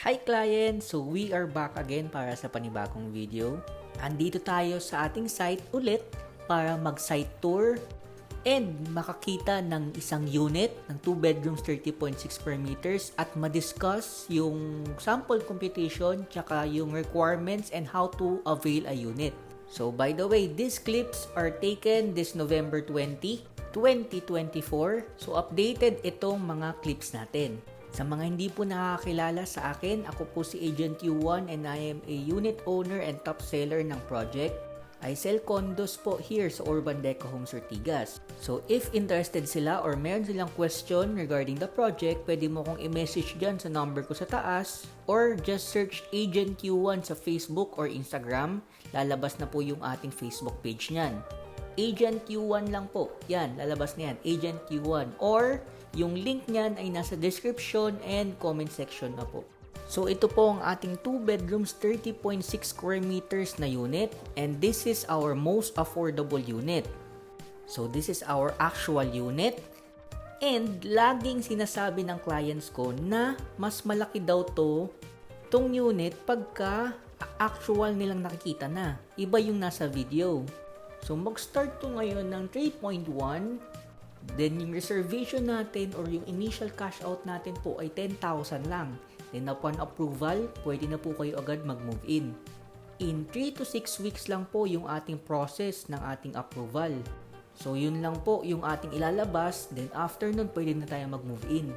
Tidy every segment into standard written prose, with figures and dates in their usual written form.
Hi client! So we are back again para sa panibagong video. Andito tayo sa ating site ulit para mag-site tour and makakita ng isang unit ng 2 bedrooms 30.6 square meters at ma-discuss yung sample computation tsaka yung requirements and how to avail a unit. So by the way, these clips are taken this November 20, 2024. So updated itong mga clips natin. Sa mga hindi po nakakilala sa akin, ako po si Agent U1 and I am a unit owner and top seller ng project. I sell condos po here sa Urban Deco Homes Ortigas. So if interested sila or meron silang question regarding the project, pwede mo kong i-message dyan sa number ko sa taas or just search Agent U1 sa Facebook or Instagram. Lalabas na po yung ating Facebook page niyan. Agent U1 lang po. Yan, lalabas na yan. Agent U1. Or yung link niyan ay nasa description and comment section na po. So ito po ang ating 2 bedrooms 30.6 square meters na unit and this is our most affordable unit. So this is our actual unit and laging sinasabi ng clients ko na mas malaki daw tong unit pagka actual nilang nakikita na. Iba yung nasa video. So mag-start to ngayon ng 3.1. Then yung reservation natin or yung initial cash out natin po ay 10,000 lang. Then upon approval, pwede na po kayo agad mag-move in. In 3 to 6 weeks lang po yung ating process ng ating approval. So yun lang po yung ating ilalabas. Then after nun, pwede na tayo mag-move in.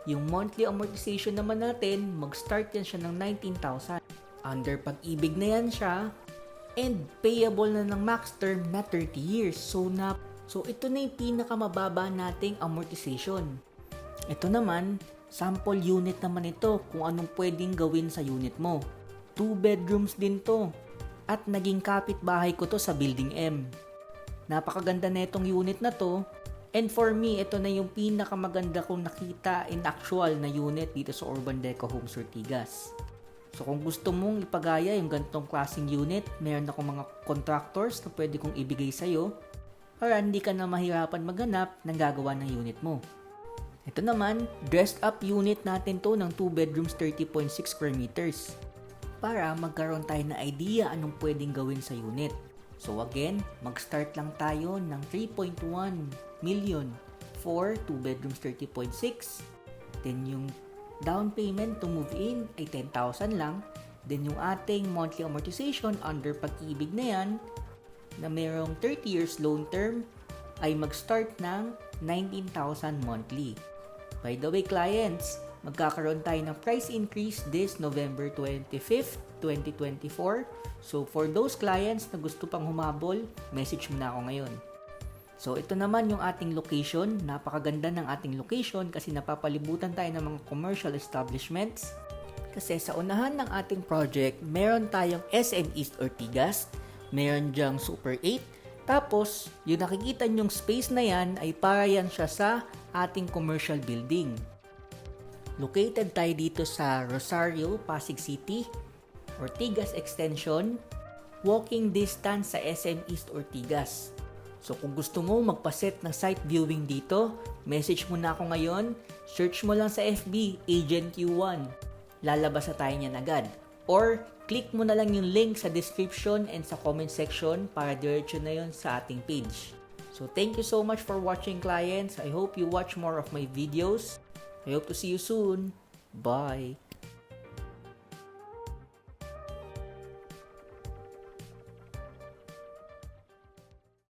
Yung monthly amortization naman natin, mag-start yan siya ng 19,000. Under pag-ibig na yan siya. And payable na ng max term na 30 years. So ito na yung pinakamababa nating amortization. Ito naman, sample unit naman ito kung anong pwedeng gawin sa unit mo. 2 bedrooms din to. At naging kapitbahay ko to sa Building M. Napakaganda na itong unit na to. And for me, ito na yung pinakamaganda kong nakita in actual na unit dito sa Urban Deco Homes Ortigas. So kung gusto mong ipagaya yung ganitong klaseng unit, meron akong mga contractors na pwede kong ibigay sa'yo para hindi ka na mahirapan maghanap ng gagawa ng unit mo. Ito naman, dressed up unit natin to ng 2 bedrooms 30.6 square meters para magkaroon tayo na idea anong pwedeng gawin sa unit. So again, mag-start lang tayo ng 3.1 million for 2 bedrooms 30.6. Then yung down payment to move in ay 10,000 lang. Then yung ating monthly amortization under pag-ibig na yan na mayroong 30 years loan term ay mag-start ng 19,000 monthly. By the way clients, magkakaroon tayo ng price increase this November 25th, 2024. So for those clients na gusto pang humabol, message mo na ako ngayon. So ito naman yung ating location. Napakaganda ng ating location kasi napapalibutan tayo ng mga commercial establishments. Kasi sa unahan ng ating project, meron tayong SM East Ortigas, meron dyang Super 8, tapos yung nakikita nyong space na yan ay para yan siya sa ating commercial building. Located tayo dito sa Rosario, Pasig City, Ortigas Extension, walking distance sa SM East Ortigas. So kung gusto mo magpaset ng site viewing dito, message mo na ako ngayon, search mo lang sa FB, Agent U1. Lalabas na tayo niyan agad. Or click mo na lang yung link sa description and sa comment section para diretso na yon sa ating page. So thank you so much for watching clients. I hope you watch more of my videos. I hope to see you soon. Bye!